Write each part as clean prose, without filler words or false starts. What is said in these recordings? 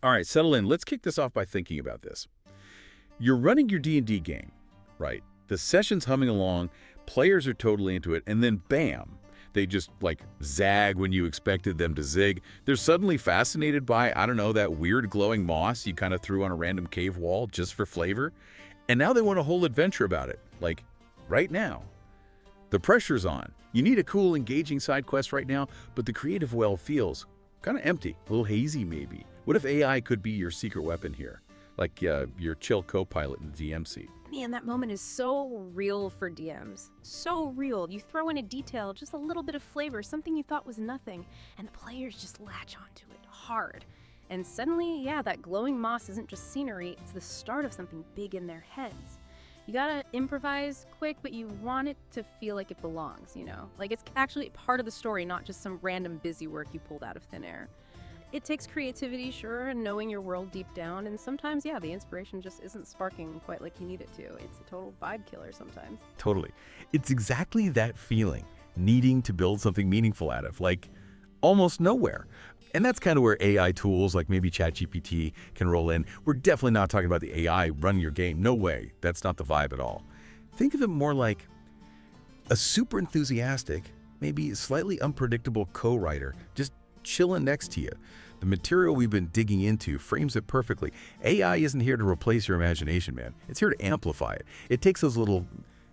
All right, settle in. Let's kick this off by thinking about this. You're running your D&D game, right? The session's humming along, players are totally into it, and then bam, they just like zag when you expected them to zig. They're suddenly fascinated by, I don't know, that weird glowing moss you kind of threw on a random cave wall just for flavor. And now they want a whole adventure about it, like right now. The pressure's on. You need a cool, engaging side quest right now, but the creative well feels kind of empty, a little hazy maybe. What if AI could be your secret weapon here? Like your chill co-pilot in the DM seat. Man, that moment is so real for DMs. So real. You throw in a detail, just a little bit of flavor, something you thought was nothing, and the players just latch onto it hard. And suddenly, yeah, that glowing moss isn't just scenery, it's the start of something big in their heads. You gotta improvise quick, but you want it to feel like it belongs, you know? Like it's actually part of the story, not just some random busy work you pulled out of thin air. It takes creativity, sure, and knowing your world deep down, and sometimes, yeah, the inspiration just isn't sparking quite like you need it to. It's a total vibe killer sometimes. Totally. It's exactly that feeling, needing to build something meaningful out of, like almost nowhere. And that's kind of where AI tools like maybe ChatGPT can roll in. We're definitely not talking about the AI running your game. No way. That's not the vibe at all. Think of it more like a super enthusiastic, maybe slightly unpredictable co-writer just chilling next to you. The material we've been digging into frames it perfectly. AI isn't here to replace your imagination, man. It's here to amplify it. It takes those little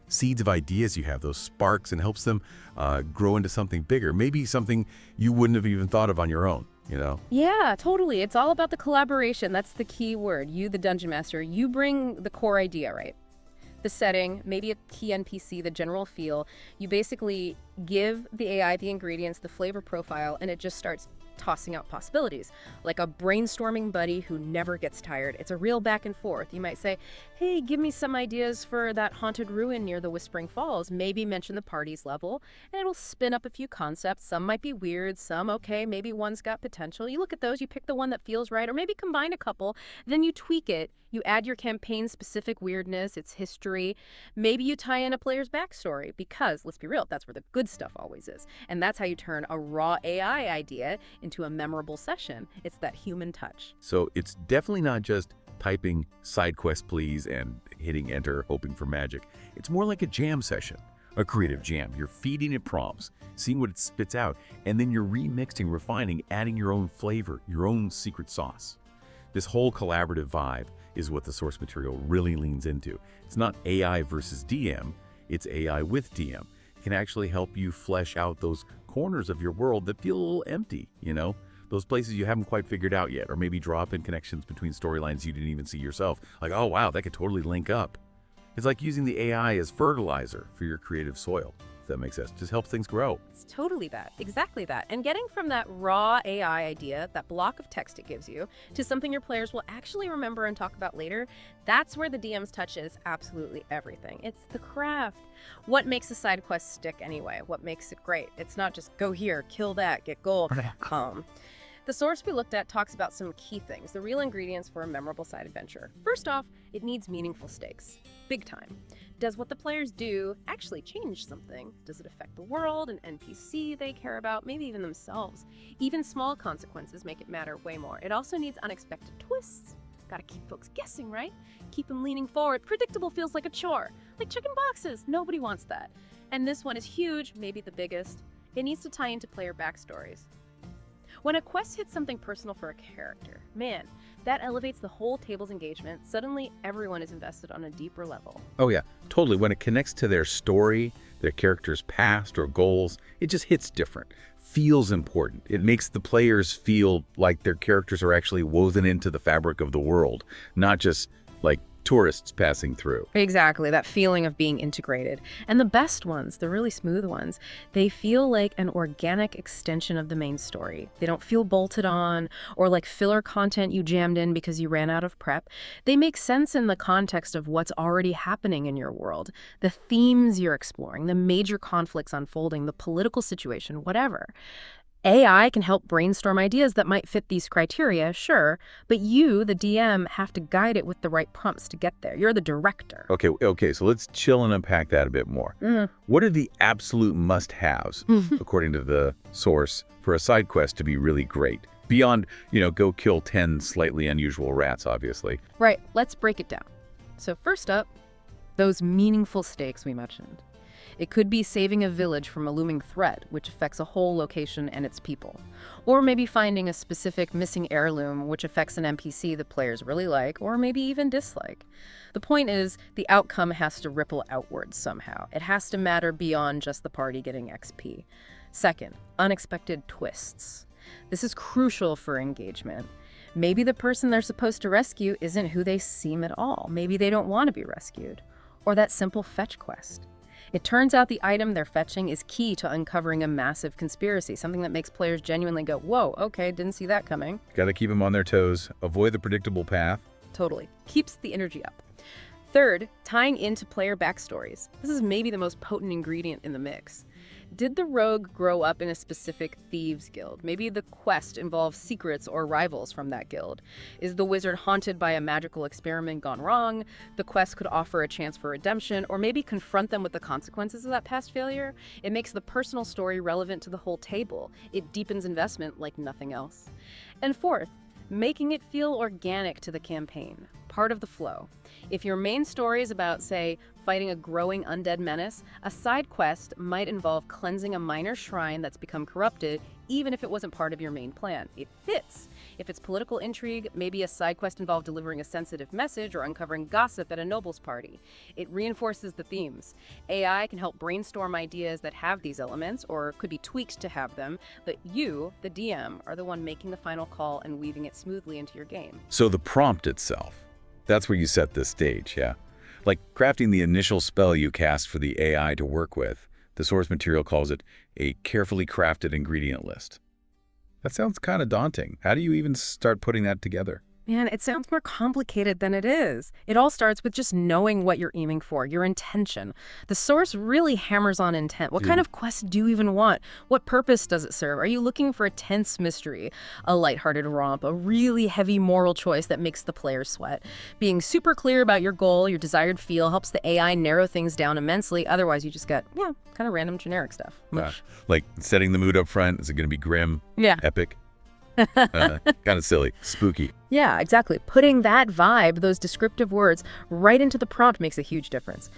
seeds of ideas you have, those sparks, and helps them grow into something bigger, maybe something you wouldn't have even thought of on your own, you know? Yeah, totally. It's all about the collaboration. That's the key word. You, the dungeon master, you bring the core idea, right? The setting, maybe a key NPC, the general feel. You basically give the AI the ingredients, the flavor profile, and it just starts tossing out possibilities, like a brainstorming buddy who never gets tired. It's a real back and forth. You might say, hey, give me some ideas for that haunted ruin near the Whispering Falls. Maybe mention the party's level, and it'll spin up a few concepts. Some might be weird, some okay, maybe one's got potential. You look at those, you pick the one that feels right, or maybe combine a couple, then you tweak it. You add your campaign-specific weirdness, its history. Maybe you tie in a player's backstory, because, let's be real, that's where the good stuff always is. And that's how you turn a raw AI idea into a memorable session. It's that human touch. So it's definitely not just typing side quest please and hitting enter hoping for magic. It's more like a jam session, a creative jam. You're feeding it prompts, seeing what it spits out, and then you're remixing, refining, adding your own flavor, your own secret sauce. This whole collaborative vibe is what the source material really leans into. It's not AI versus DM, it's AI with DM. It can actually help you flesh out those corners of your world that feel a little empty, you know? Those places you haven't quite figured out yet, or maybe drop in connections between storylines you didn't even see yourself. Like, oh wow, that could totally link up. It's like using the AI as fertilizer for your creative soil, if that makes sense. Just helps things grow. It's totally that, exactly that. And getting from that raw AI idea, that block of text it gives you, to something your players will actually remember and talk about later, that's where the DM's touch is absolutely everything. It's the craft. What makes a side quest stick anyway? What makes it great? It's not just go here, kill that, get gold. The source we looked at talks about some key things, the real ingredients for a memorable side adventure. First off, it needs meaningful stakes. Big time. Does what the players do actually change something? Does it affect the world, an NPC they care about, maybe even themselves? Even small consequences make it matter way more. It also needs unexpected twists. Gotta keep folks guessing, right? Keep them leaning forward. Predictable feels like a chore. Like checking boxes. Nobody wants that. And this one is huge, maybe the biggest. It needs to tie into player backstories. When a quest hits something personal for a character, man, that elevates the whole table's engagement. Suddenly, everyone is invested on a deeper level. Oh yeah, totally. When it connects to their story, their character's past or goals, it just hits different. Feels important. It makes the players feel like their characters are actually woven into the fabric of the world, not just like tourists passing through. Exactly, that feeling of being integrated. And the best ones, the really smooth ones, they feel like an organic extension of the main story. They don't feel bolted on or like filler content you jammed in because you ran out of prep. They make sense in the context of what's already happening in your world, the themes you're exploring, the major conflicts unfolding, the political situation, whatever. AI can help brainstorm ideas that might fit these criteria, sure, but you, the DM, have to guide it with the right prompts to get there. You're the director. Okay, so let's chill and unpack that a bit more. What are the absolute must-haves, according to the source, for a side quest to be really great? Beyond, go kill 10 slightly unusual rats, obviously. Right, let's break it down. So first up, those meaningful stakes we mentioned. It could be saving a village from a looming threat, which affects a whole location and its people. Or maybe finding a specific missing heirloom, which affects an NPC the players really like, or maybe even dislike. The point is, the outcome has to ripple outwards somehow. It has to matter beyond just the party getting XP. Second, unexpected twists. This is crucial for engagement. Maybe the person they're supposed to rescue isn't who they seem at all. Maybe they don't want to be rescued. Or that simple fetch quest. It turns out the item they're fetching is key to uncovering a massive conspiracy, something that makes players genuinely go, whoa, okay, didn't see that coming. Gotta keep them on their toes, avoid the predictable path. Totally. Keeps the energy up. Third, tying into player backstories. This is maybe the most potent ingredient in the mix. Did the rogue grow up in a specific thieves guild? Maybe the quest involves secrets or rivals from that guild. Is the wizard haunted by a magical experiment gone wrong? The quest could offer a chance for redemption, or maybe confront them with the consequences of that past failure. It makes the personal story relevant to the whole table. It deepens investment like nothing else. And fourth, making it feel organic to the campaign, part of the flow. If your main story is about, say, fighting a growing undead menace, a side quest might involve cleansing a minor shrine that's become corrupted, even if it wasn't part of your main plan. It fits. If it's political intrigue, maybe a side quest involved delivering a sensitive message or uncovering gossip at a nobles party. It reinforces the themes. AI can help brainstorm ideas that have these elements, or could be tweaked to have them, but you, the DM, are the one making the final call and weaving it smoothly into your game. So the prompt itself, that's where you set the stage, yeah? Like crafting the initial spell you cast for the AI to work with. The source material calls it a carefully crafted ingredient list. That sounds kind of daunting. How do you even start putting that together? Man, it sounds more complicated than it is. It all starts with just knowing what you're aiming for, your intention. The source really hammers on intent. What kind of quest do you even want? What purpose does it serve? Are you looking for a tense mystery, a lighthearted romp, a really heavy moral choice that makes the player sweat? Being super clear about your goal, your desired feel, helps the AI narrow things down immensely. Otherwise, you just get, kind of random generic stuff. Like setting the mood up front. Is it going to be grim? Yeah. Epic? Kind of silly, spooky. Yeah, exactly. Putting that vibe, those descriptive words, right into the prompt makes a huge difference.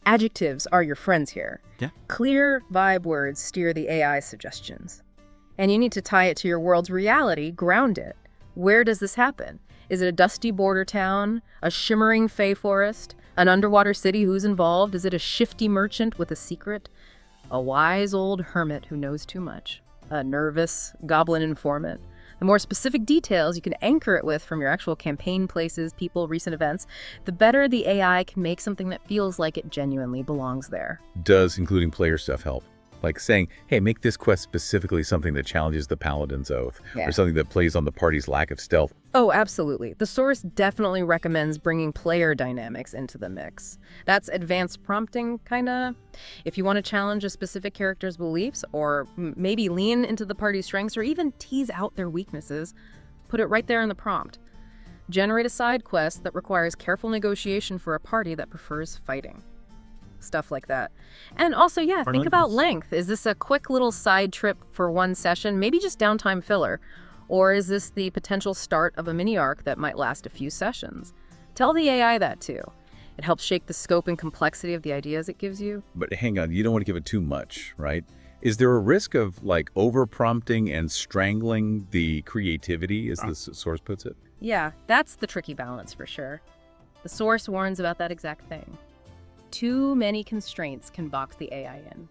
Adjectives are your friends here. Yeah. Clear vibe words steer the AI suggestions. And you need to tie it to your world's reality, ground it. Where does this happen? Is it a dusty border town, a shimmering fey forest, an underwater city? Who's involved? Is it a shifty merchant with a secret? A wise old hermit who knows too much? A nervous goblin informant? The more specific details you can anchor it with from your actual campaign, places, people, recent events, the better the AI can make something that feels like it genuinely belongs there. Does including player stuff help? Like saying, hey, make this quest specifically something that challenges the Paladin's Oath, or something that plays on the party's lack of stealth. Oh, absolutely. The source definitely recommends bringing player dynamics into the mix. That's advanced prompting, kinda. If you want to challenge a specific character's beliefs, or maybe lean into the party's strengths, or even tease out their weaknesses, put it right there in the prompt. Generate a side quest that requires careful negotiation for a party that prefers fighting. Stuff like that. And also, think about length. Is this a quick little side trip for one session, maybe just downtime filler? Or is this the potential start of a mini arc that might last a few sessions? Tell the AI that too. It helps shake the scope and complexity of the ideas it gives you. But hang on, you don't want to give it too much, right? Is there a risk of like over-prompting and strangling the creativity, as the source puts it? Yeah, that's the tricky balance for sure. The source warns about that exact thing. Too many constraints can box the AI in.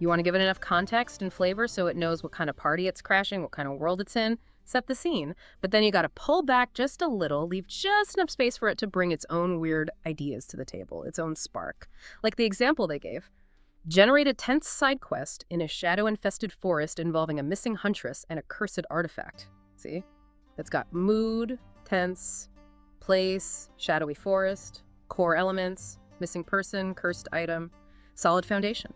You want to give it enough context and flavor so it knows what kind of party it's crashing, what kind of world it's in, set the scene. But then you got to pull back just a little, leave just enough space for it to bring its own weird ideas to the table, its own spark. Like the example they gave. Generate a tense side quest in a shadow-infested forest involving a missing huntress and a cursed artifact. See? That's got mood, tense, place, shadowy forest, core elements, missing person, cursed item, solid foundation.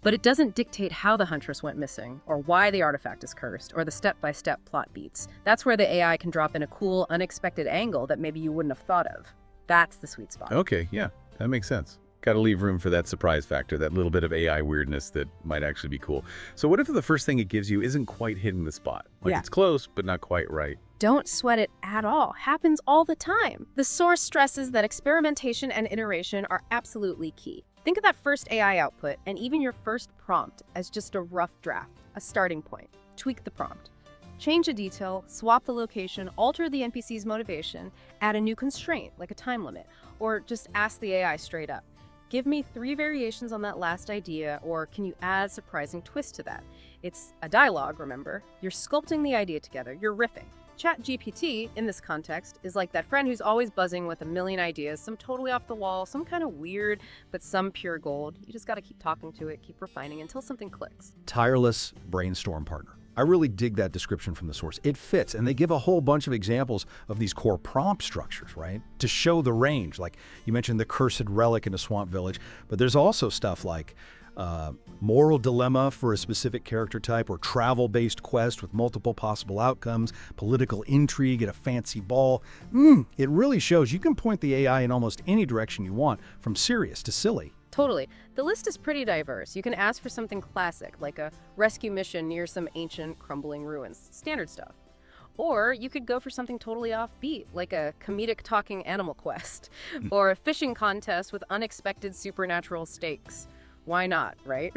But it doesn't dictate how the huntress went missing, or why the artifact is cursed, or the step-by-step plot beats. That's where the AI can drop in a cool, unexpected angle that maybe you wouldn't have thought of. That's the sweet spot. Okay, yeah, that makes sense. Got to leave room for that surprise factor, that little bit of AI weirdness that might actually be cool. So what if the first thing it gives you isn't quite hitting the spot? Like Yeah. it's close, but not quite right. Don't sweat it at all. Happens all the time. The source stresses that experimentation and iteration are absolutely key. Think of that first AI output and even your first prompt as just a rough draft, a starting point. Tweak the prompt. Change a detail, swap the location, alter the NPC's motivation, add a new constraint, like a time limit, or just ask the AI straight up. Give me 3 variations on that last idea, or can you add a surprising twist to that? It's a dialogue, remember? You're sculpting the idea together, you're riffing. ChatGPT, in this context, is like that friend who's always buzzing with a million ideas, some totally off the wall, some kind of weird, but some pure gold. You just gotta keep talking to it, keep refining until something clicks. Tireless brainstorm partner. I really dig that description from the source. It fits, and they give a whole bunch of examples of these core prompt structures, right? To show the range, like you mentioned the cursed relic in a swamp village, but there's also stuff like moral dilemma for a specific character type, or travel-based quest with multiple possible outcomes, political intrigue at a fancy ball. It really shows you can point the AI in almost any direction you want, from serious to silly. Totally. The list is pretty diverse. You can ask for something classic, like a rescue mission near some ancient, crumbling ruins. Standard stuff. Or you could go for something totally offbeat, like a comedic talking animal quest, or a fishing contest with unexpected supernatural stakes. Why not, right?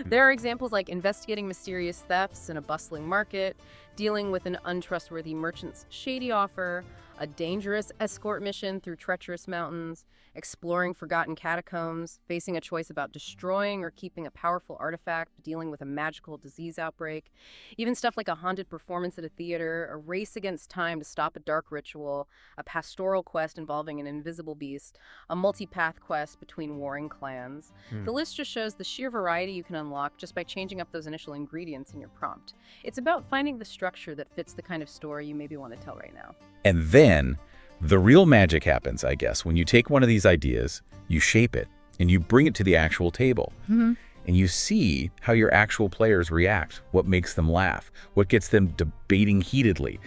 There are examples like investigating mysterious thefts in a bustling market, dealing with an untrustworthy merchant's shady offer, a dangerous escort mission through treacherous mountains, exploring forgotten catacombs, facing a choice about destroying or keeping a powerful artifact, dealing with a magical disease outbreak, even stuff like a haunted performance at a theater, a race against time to stop a dark ritual, a pastoral quest involving an invisible beast, a multi-path quest between warring clans. The list just shows the sheer variety you can unlock just by changing up those initial ingredients in your prompt. It's about finding the structure that fits the kind of story you maybe want to tell right now. And then the real magic happens, I guess, when you take one of these ideas, you shape it, and you bring it to the actual table. And you see how your actual players react, what makes them laugh, what gets them debating heatedly,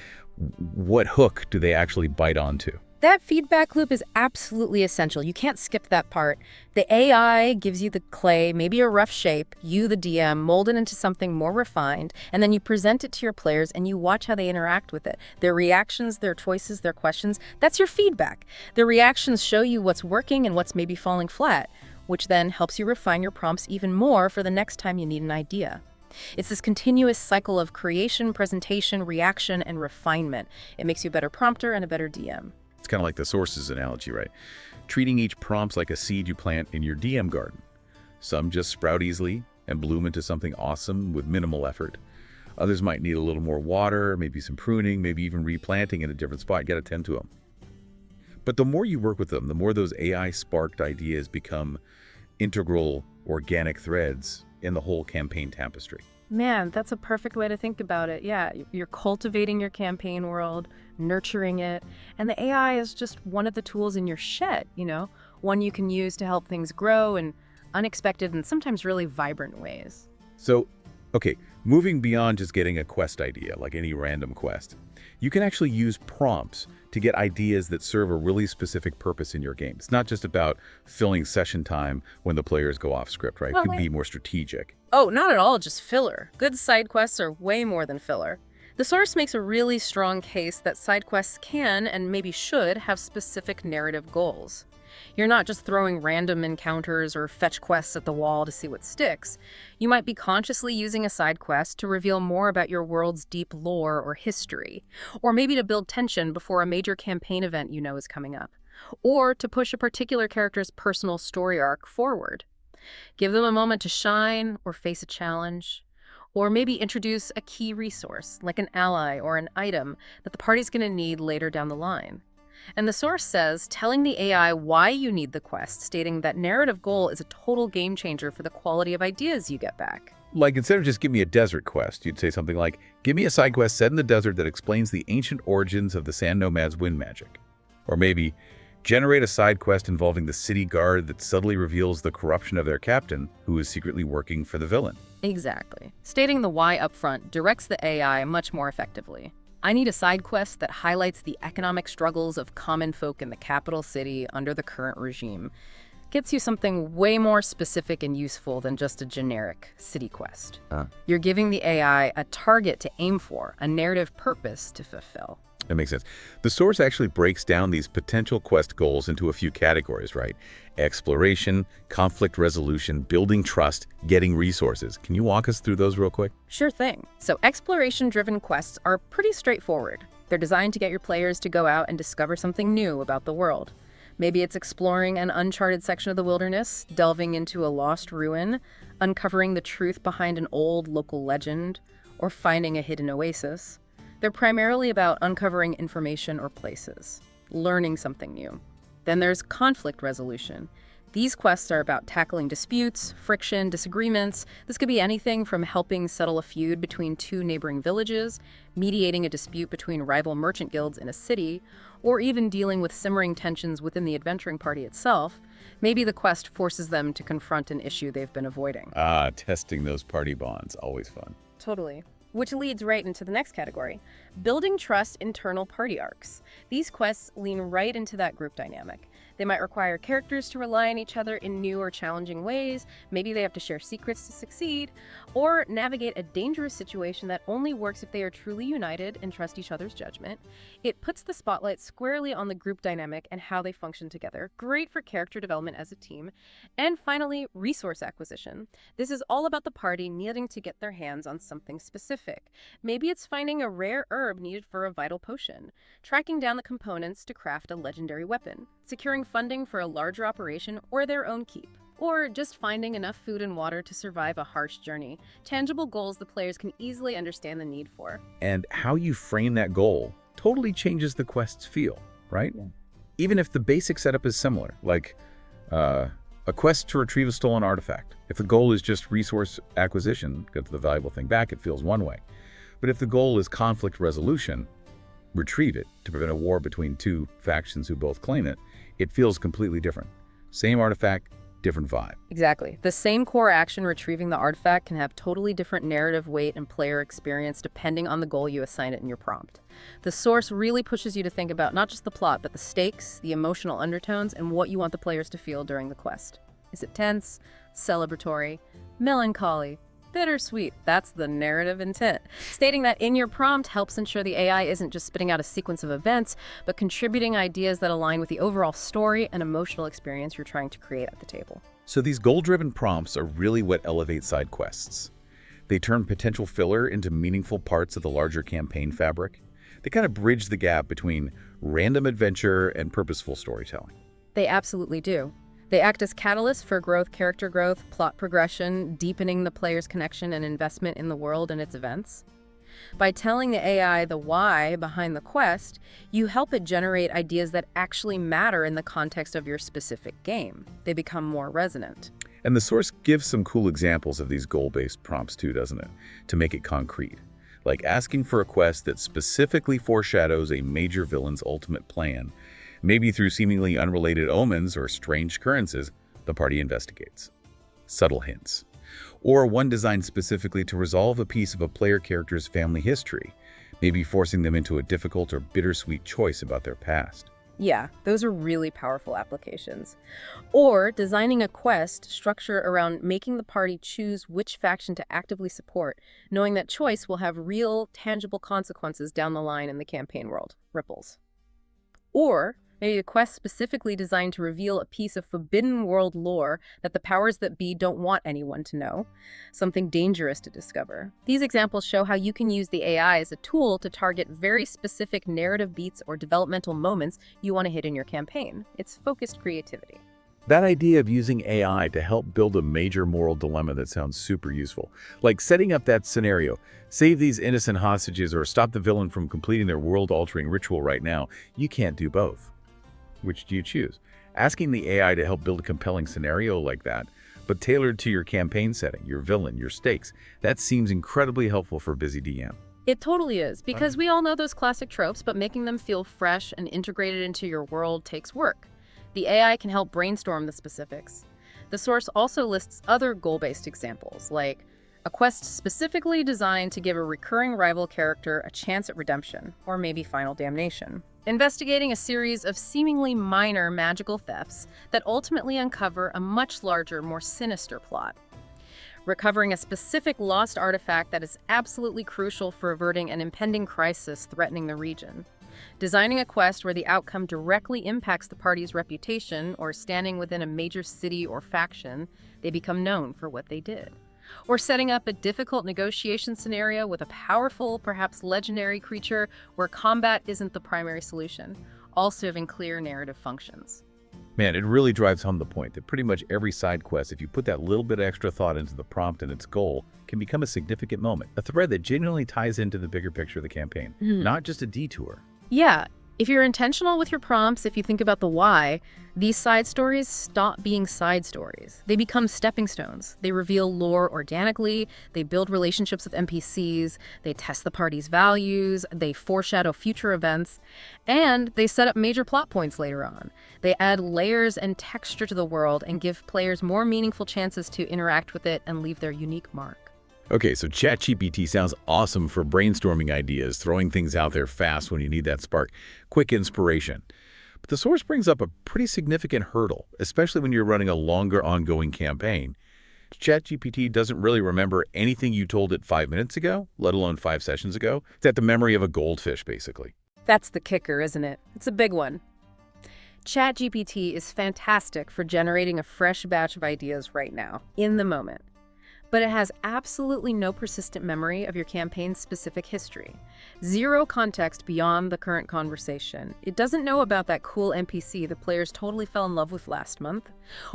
what hook do they actually bite onto. That feedback loop is absolutely essential. You can't skip that part. The AI gives you the clay, maybe a rough shape, you, the DM, mold it into something more refined, and then you present it to your players and you watch how they interact with it. Their reactions, their choices, their questions, that's your feedback. Their reactions show you what's working and what's maybe falling flat, which then helps you refine your prompts even more for the next time you need an idea. It's this continuous cycle of creation, presentation, reaction, and refinement. It makes you a better prompter and a better DM. It's kind of like the sources analogy, right? Treating each prompt like a seed you plant in your DM garden. Some just sprout easily and bloom into something awesome with minimal effort. Others might need a little more water, maybe some pruning, maybe even replanting in a different spot. You got to tend to them. But the more you work with them, the more those AI-sparked ideas become integral, organic threads in the whole campaign tapestry. Man, that's a perfect way to think about it. Yeah, you're cultivating your campaign world, nurturing it, and the AI is just one of the tools in your shed, one you can use to help things grow in unexpected and sometimes really vibrant ways. So, okay, moving beyond just getting a quest idea, like any random quest, you can actually use prompts to get ideas that serve a really specific purpose in your game. It's not just about filling session time when the players go off script, right? It can be more strategic. Oh, not at all, just filler. Good side quests are way more than filler. The source makes a really strong case that side quests can, and maybe should, have specific narrative goals. You're not just throwing random encounters or fetch quests at the wall to see what sticks. You might be consciously using a side quest to reveal more about your world's deep lore or history, or maybe to build tension before a major campaign event you know is coming up, or to push a particular character's personal story arc forward. Give them a moment to shine or face a challenge, or maybe introduce a key resource, like an ally or an item that the party's going to need later down the line. And the source says, telling the AI why you need the quest, stating that narrative goal is a total game changer for the quality of ideas you get back. Like, instead of just give me a desert quest, you'd say something like, give me a side quest set in the desert that explains the ancient origins of the Sand Nomads' wind magic. Or maybe, generate a side quest involving the city guard that subtly reveals the corruption of their captain, who is secretly working for the villain. Exactly. Stating the why up front directs the AI much more effectively. I need a side quest that highlights the economic struggles of common folk in the capital city under the current regime. gets you something way more specific and useful than just a generic city quest. You're giving the AI a target to aim for, a narrative purpose to fulfill. That makes sense. The source actually breaks down these potential quest goals into a few categories, right? Exploration, conflict resolution, building trust, getting resources. Can you walk us through those real quick? Sure thing. So exploration-driven quests are pretty straightforward. They're designed to get your players to go out and discover something new about the world. Maybe it's exploring an uncharted section of the wilderness, delving into a lost ruin, uncovering the truth behind an old local legend, or finding a hidden oasis. They're primarily about uncovering information or places, learning something new. Then there's conflict resolution. These quests are about tackling disputes, friction, disagreements. This could be anything from helping settle a feud between two neighboring villages, mediating a dispute between rival merchant guilds in a city, or even dealing with simmering tensions within the adventuring party itself. Maybe the quest forces them to confront an issue they've been avoiding. Testing those party bonds. Always fun. Totally. Which leads right into the next category, building trust internal party arcs. These quests lean right into that group dynamic. They might require characters to rely on each other in new or challenging ways, maybe they have to share secrets to succeed, or navigate a dangerous situation that only works if they are truly united and trust each other's judgment. It puts the spotlight squarely on the group dynamic and how they function together, great for character development as a team. And finally, resource acquisition. This is all about the party needing to get their hands on something specific. Maybe it's finding a rare herb needed for a vital potion, tracking down the components to craft a legendary weapon, securing funding for a larger operation or their own keep, or just finding enough food and water to survive a harsh journey. Tangible goals the players can easily understand the need for. And how you frame that goal totally changes the quest's feel, right? Yeah. Even if the basic setup is similar, like a quest to retrieve a stolen artifact. If the goal is just resource acquisition, get the valuable thing back, it feels one way. But if the goal is conflict resolution, retrieve it to prevent a war between two factions who both claim it, it feels completely different. Same artifact, different vibe. Exactly. The same core action, retrieving the artifact, can have totally different narrative weight and player experience depending on the goal you assign it in your prompt. The source really pushes you to think about not just the plot, but the stakes, the emotional undertones, and what you want the players to feel during the quest. Is it tense, celebratory, melancholy, bittersweet? That's the narrative intent. Stating that in your prompt helps ensure the AI isn't just spitting out a sequence of events, but contributing ideas that align with the overall story and emotional experience you're trying to create at the table. So these goal-driven prompts are really what elevate side quests. They turn potential filler into meaningful parts of the larger campaign fabric. They kind of bridge the gap between random adventure and purposeful storytelling. They absolutely do. They act as catalysts for growth, character growth, plot progression, deepening the player's connection and investment in the world and its events. By telling the AI the why behind the quest, you help it generate ideas that actually matter in the context of your specific game. They become more resonant. And the source gives some cool examples of these goal-based prompts too, doesn't it? To make it concrete. Like asking for a quest that specifically foreshadows a major villain's ultimate plan. Maybe through seemingly unrelated omens or strange occurrences, the party investigates. Subtle hints. Or one designed specifically to resolve a piece of a player character's family history, maybe forcing them into a difficult or bittersweet choice about their past. Yeah, those are really powerful applications. Or designing a quest structure around making the party choose which faction to actively support, knowing that choice will have real, tangible consequences down the line in the campaign world. Ripples. Or maybe a quest specifically designed to reveal a piece of forbidden world lore that the powers that be don't want anyone to know, something dangerous to discover. These examples show how you can use the AI as a tool to target very specific narrative beats or developmental moments you want to hit in your campaign. It's focused creativity. That idea of using AI to help build a major moral dilemma, that sounds super useful. Like setting up that scenario, save these innocent hostages or stop the villain from completing their world-altering ritual right now. You can't do both. Which do you choose? Asking the AI to help build a compelling scenario like that, but tailored to your campaign setting, your villain, your stakes, that seems incredibly helpful for a busy DM. It totally is, because we all know those classic tropes, but making them feel fresh and integrated into your world takes work. The AI can help brainstorm the specifics. The source also lists other goal-based examples, like a quest specifically designed to give a recurring rival character a chance at redemption, or maybe final damnation. investigating a series of seemingly minor magical thefts that ultimately uncover a much larger, more sinister plot. Recovering a specific lost artifact that is absolutely crucial for averting an impending crisis threatening the region. Designing a quest where the outcome directly impacts the party's reputation, or standing within a major city or faction, they become known for what they did. Or setting up a difficult negotiation scenario with a powerful, perhaps legendary creature where combat isn't the primary solution, all serving clear narrative functions. Man, it really drives home the point that pretty much every side quest, if you put that little bit of extra thought into the prompt and its goal, can become a significant moment, a thread that genuinely ties into the bigger picture of the campaign, not just a detour. Yeah, if you're intentional with your prompts, if you think about the why, these side stories stop being side stories. They become stepping stones. They reveal lore organically, they build relationships with NPCs, they test the party's values, they foreshadow future events, and they set up major plot points later on. They add layers and texture to the world and give players more meaningful chances to interact with it and leave their unique mark. Okay, so ChatGPT sounds awesome for brainstorming ideas, throwing things out there fast when you need that spark, quick inspiration. But the source brings up a pretty significant hurdle, especially when you're running a longer ongoing campaign. ChatGPT doesn't really remember anything you told it 5 minutes ago, let alone 5 sessions ago. It's at the memory of a goldfish, basically. That's the kicker, isn't it? It's a big one. ChatGPT is fantastic for generating a fresh batch of ideas right now, in the moment. But it has absolutely no persistent memory of your campaign's specific history. Zero context beyond the current conversation. It doesn't know about that cool NPC the players totally fell in love with last month,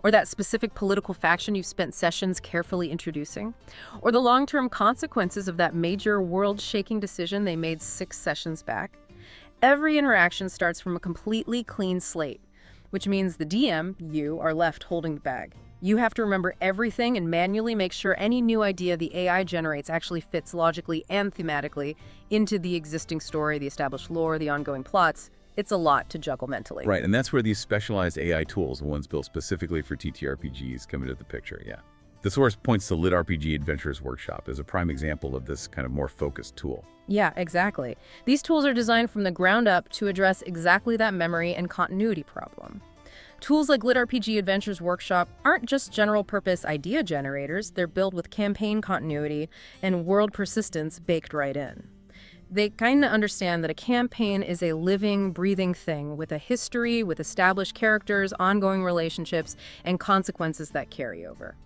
or that specific political faction you spent sessions carefully introducing, or the long-term consequences of that major world-shaking decision they made 6 sessions back. Every interaction starts from a completely clean slate, which means the DM, you, are left holding the bag. You have to remember everything and manually make sure any new idea the AI generates actually fits logically and thematically into the existing story, the established lore, the ongoing plots. It's a lot to juggle mentally. Right, and that's where these specialized AI tools, the ones built specifically for TTRPGs, come into the picture, yeah. The source points to LitRPG Adventures Workshop as a prime example of this kind of more focused tool. Yeah, exactly. These tools are designed from the ground up to address exactly that memory and continuity problem. Tools like LitRPG Adventures Workshop aren't just general-purpose idea generators, they're built with campaign continuity and world persistence baked right in. They kind of understand that a campaign is a living, breathing thing with a history, with established characters, ongoing relationships, and consequences that carry over.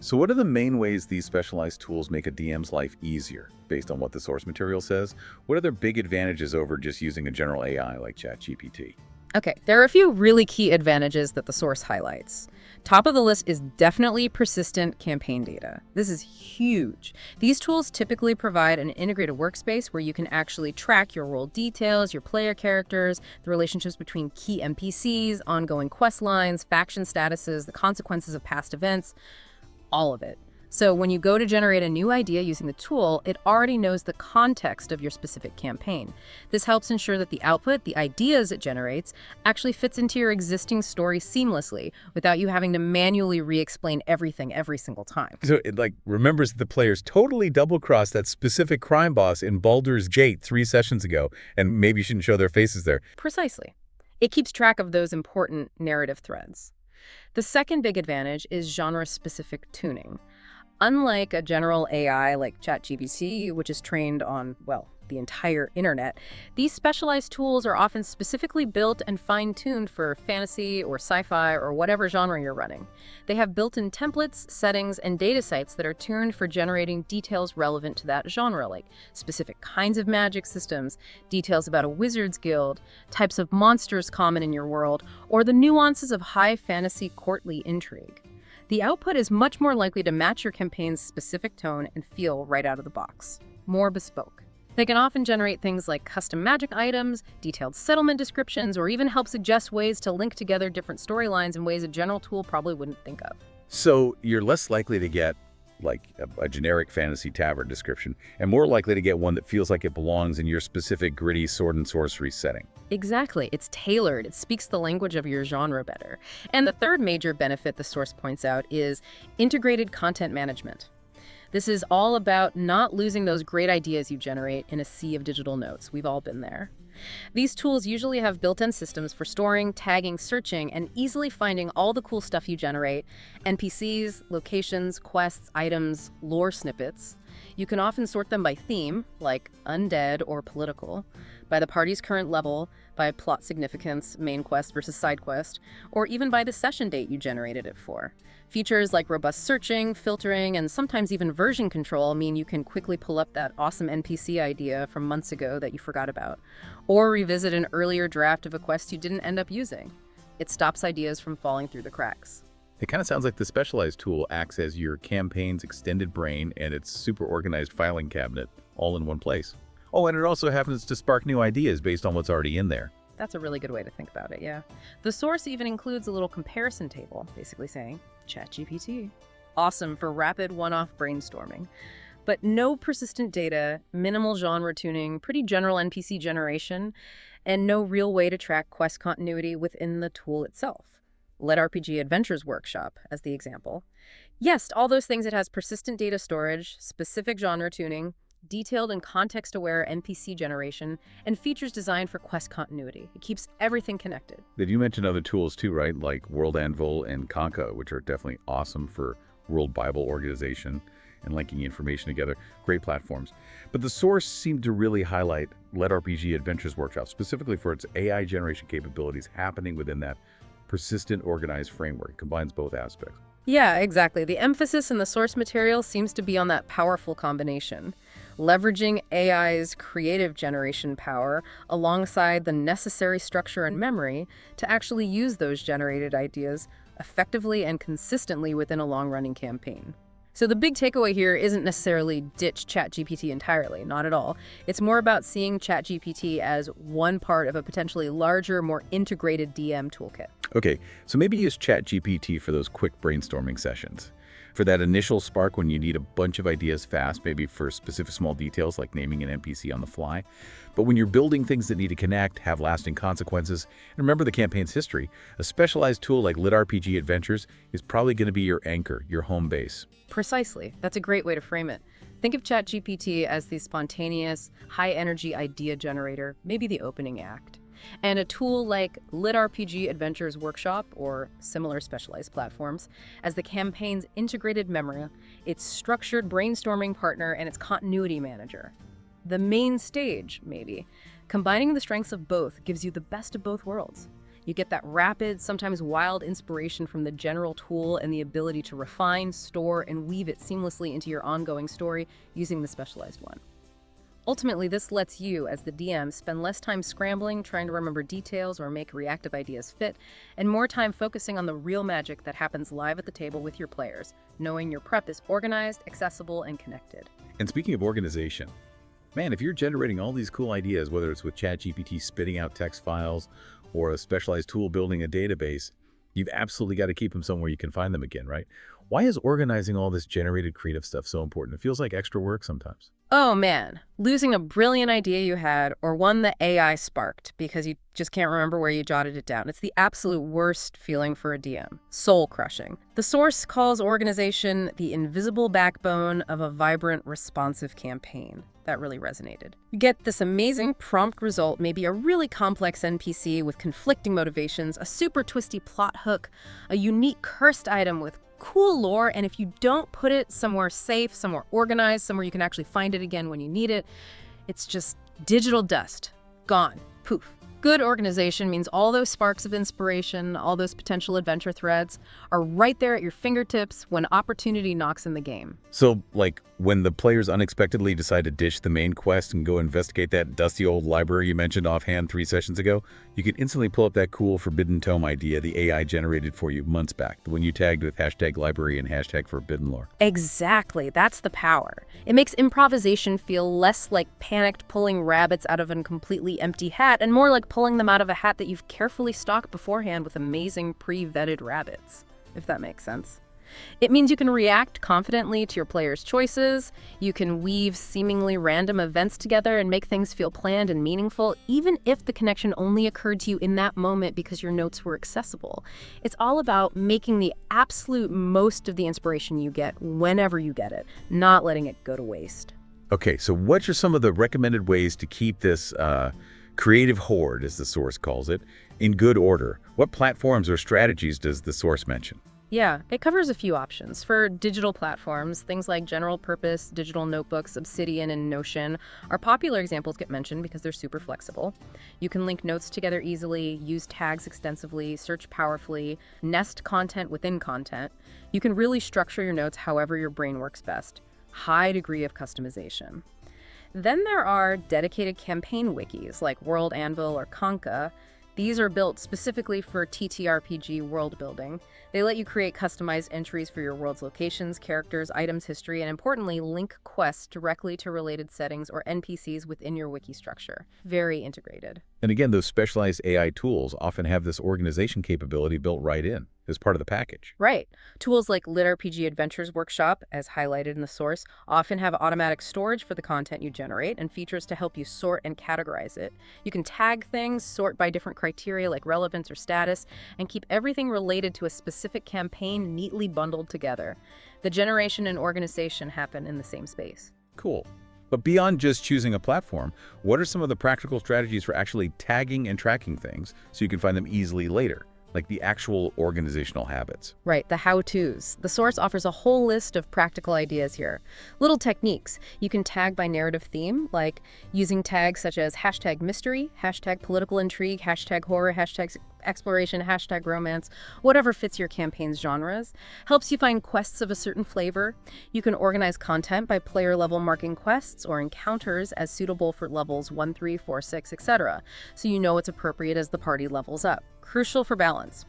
So what are the main ways these specialized tools make a DM's life easier, based on what the source material says? What are their big advantages over just using a general AI like ChatGPT? Okay, there are a few really key advantages that the source highlights. Top of the list is definitely persistent campaign data. This is huge. These tools typically provide an integrated workspace where you can actually track your role details, your player characters, the relationships between key NPCs, ongoing quest lines, faction statuses, the consequences of past events, all of it. So when you go to generate a new idea using the tool, it already knows the context of your specific campaign. This helps ensure that the output, the ideas it generates, actually fits into your existing story seamlessly without you having to manually re-explain everything every single time. So it remembers the players totally double-crossed that specific crime boss in Baldur's Gate 3 sessions ago, and maybe you shouldn't show their faces there. Precisely. It keeps track of those important narrative threads. The second big advantage is genre-specific tuning. Unlike a general AI like ChatGPT, which is trained on, well, the entire internet, these specialized tools are often specifically built and fine-tuned for fantasy or sci-fi or whatever genre you're running. They have built-in templates, settings, and data sets that are tuned for generating details relevant to that genre, like specific kinds of magic systems, details about a wizard's guild, types of monsters common in your world, or the nuances of high fantasy courtly intrigue. The output is much more likely to match your campaign's specific tone and feel right out of the box. More bespoke. They can often generate things like custom magic items, detailed settlement descriptions, or even help suggest ways to link together different storylines in ways a general tool probably wouldn't think of. So you're less likely to get a generic fantasy tavern description, and more likely to get one that feels like it belongs in your specific gritty sword and sorcery setting. Exactly. It's tailored. It speaks the language of your genre better. And the third major benefit the source points out is integrated content management. This is all about not losing those great ideas you generate in a sea of digital notes. We've all been there. These tools usually have built-in systems for storing, tagging, searching, and easily finding all the cool stuff you generate: NPCs, locations, quests, items, lore snippets. You can often sort them by theme, like undead or political, by the party's current level, by plot significance, main quest versus side quest, or even by the session date you generated it for. Features like robust searching, filtering, and sometimes even version control mean you can quickly pull up that awesome NPC idea from months ago that you forgot about, or revisit an earlier draft of a quest you didn't end up using. It stops ideas from falling through the cracks. It kind of sounds like the specialized tool acts as your campaign's extended brain and its super organized filing cabinet all in one place. Oh, and it also happens to spark new ideas based on what's already in there. That's a really good way to think about it, yeah. The source even includes a little comparison table, basically saying, ChatGPT. Awesome for rapid one-off brainstorming. But no persistent data, minimal genre tuning, pretty general NPC generation, and no real way to track quest continuity within the tool itself. LitRPG Adventures Workshop, as the example. Yes, all those things. It has persistent data storage, specific genre tuning, detailed and context-aware NPC generation, and features designed for quest continuity. It keeps everything connected. You mentioned other tools too, right? Like World Anvil and Conca, which are definitely awesome for World Bible organization and linking information together. Great platforms. But the source seemed to really highlight LitRPG Adventures Workshop, specifically for its AI generation capabilities happening within that persistent, organized framework. It combines both aspects. Yeah, exactly. The emphasis in the source material seems to be on that powerful combination, leveraging AI's creative generation power alongside the necessary structure and memory to actually use those generated ideas effectively and consistently within a long-running campaign. So the big takeaway here isn't necessarily ditch ChatGPT entirely, not at all. It's more about seeing ChatGPT as one part of a potentially larger, more integrated DM toolkit. Okay, so maybe use ChatGPT for those quick brainstorming sessions. For that initial spark when you need a bunch of ideas fast, maybe for specific small details like naming an NPC on the fly. But when you're building things that need to connect, have lasting consequences, and remember the campaign's history, a specialized tool like LitRPG Adventures is probably going to be your anchor, your home base. Precisely. That's a great way to frame it. Think of ChatGPT as the spontaneous, high-energy idea generator, maybe the opening act. And a tool like LitRPG Adventures Workshop, or similar specialized platforms, as the campaign's integrated memory, its structured brainstorming partner, and its continuity manager. The main stage, maybe. Combining the strengths of both gives you the best of both worlds. You get that rapid, sometimes wild inspiration from the general tool and the ability to refine, store, and weave it seamlessly into your ongoing story using the specialized one. Ultimately, this lets you, as the DM, spend less time scrambling, trying to remember details or make reactive ideas fit, and more time focusing on the real magic that happens live at the table with your players, knowing your prep is organized, accessible, and connected. And speaking of organization, man, if you're generating all these cool ideas, whether it's with ChatGPT spitting out text files or a specialized tool building a database, you've absolutely got to keep them somewhere you can find them again, right? Why is organizing all this generated creative stuff so important? It feels like extra work sometimes. Oh man, losing a brilliant idea you had or one that AI sparked because you just can't remember where you jotted it down. It's the absolute worst feeling for a DM. Soul-crushing. The source calls organization the invisible backbone of a vibrant, responsive campaign. That really resonated. You get this amazing prompt result, maybe a really complex NPC with conflicting motivations, a super twisty plot hook, a unique cursed item with cool lore, and if you don't put it somewhere safe, somewhere organized, somewhere you can actually find it again when you need it, it's just digital dust. Gone. Poof. Good organization means all those sparks of inspiration, all those potential adventure threads are right there at your fingertips when opportunity knocks in the game. So, like, when the players unexpectedly decide to ditch the main quest and go investigate that dusty old library you mentioned offhand 3 sessions ago, you can instantly pull up that cool Forbidden Tome idea the AI generated for you months back, the one you tagged with #library and #forbidden lore. Exactly. That's the power. It makes improvisation feel less like panicked pulling rabbits out of a completely empty hat and more like pulling them out of a hat that you've carefully stocked beforehand with amazing pre-vetted rabbits, if that makes sense. It means you can react confidently to your players' choices, you can weave seemingly random events together and make things feel planned and meaningful, even if the connection only occurred to you in that moment because your notes were accessible. It's all about making the absolute most of the inspiration you get whenever you get it, not letting it go to waste. Okay, so what are some of the recommended ways to keep this Creative Horde, as the source calls it, in good order. What platforms or strategies does the source mention? Yeah, it covers a few options. For digital platforms, things like general purpose digital notebooks, Obsidian, and Notion are popular examples get mentioned because they're super flexible. You can link notes together easily, use tags extensively, search powerfully, nest content within content. You can really structure your notes however your brain works best. High degree of customization. Then there are dedicated campaign wikis like World Anvil or Kanka. These are built specifically for TTRPG world building. They let you create customized entries for your world's locations, characters, items, history, and importantly, link quests directly to related settings or NPCs within your wiki structure. Very integrated. And again, those specialized AI tools often have this organization capability built right in as part of the package. Right. Tools like LitRPG Adventures Workshop, as highlighted in the source, often have automatic storage for the content you generate and features to help you sort and categorize it. You can tag things, sort by different criteria like relevance or status, and keep everything related to a specific campaign neatly bundled together. The generation and organization happen in the same space. Cool. But beyond just choosing a platform, what are some of the practical strategies for actually tagging and tracking things so you can find them easily later? Like the actual organizational habits. Right, the how-tos. The source offers a whole list of practical ideas here. Little techniques. You can tag by narrative theme, like using tags such as #mystery, #political intrigue, #horror, #exploration, #romance, whatever fits your campaign's genres. Helps you find quests of a certain flavor. You can organize content by player level marking quests or encounters as suitable for levels 1, 3, 4, 6, etc. So you know it's appropriate as the party levels up. Crucial for balance.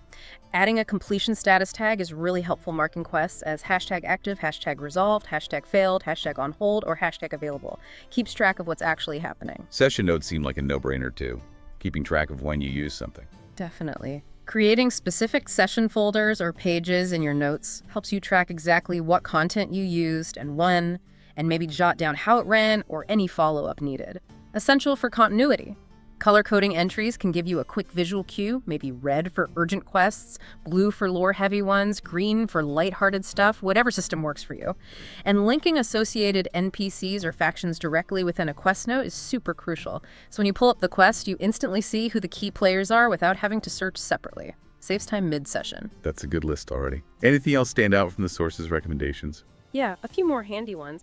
Adding a completion status tag is really helpful marking quests as #active, #resolved, #failed, #on hold, or #available. Keeps track of what's actually happening. Session notes seem like a no-brainer too, keeping track of when you use something. Definitely. Creating specific session folders or pages in your notes helps you track exactly what content you used and when, and maybe jot down how it ran or any follow-up needed. Essential for continuity. Color coding entries can give you a quick visual cue, maybe red for urgent quests, blue for lore-heavy ones, green for lighthearted stuff, whatever system works for you. And linking associated NPCs or factions directly within a quest note is super crucial. So when you pull up the quest, you instantly see who the key players are without having to search separately. Saves time mid-session. That's a good list already. Anything else stand out from the source's recommendations? Yeah, a few more handy ones.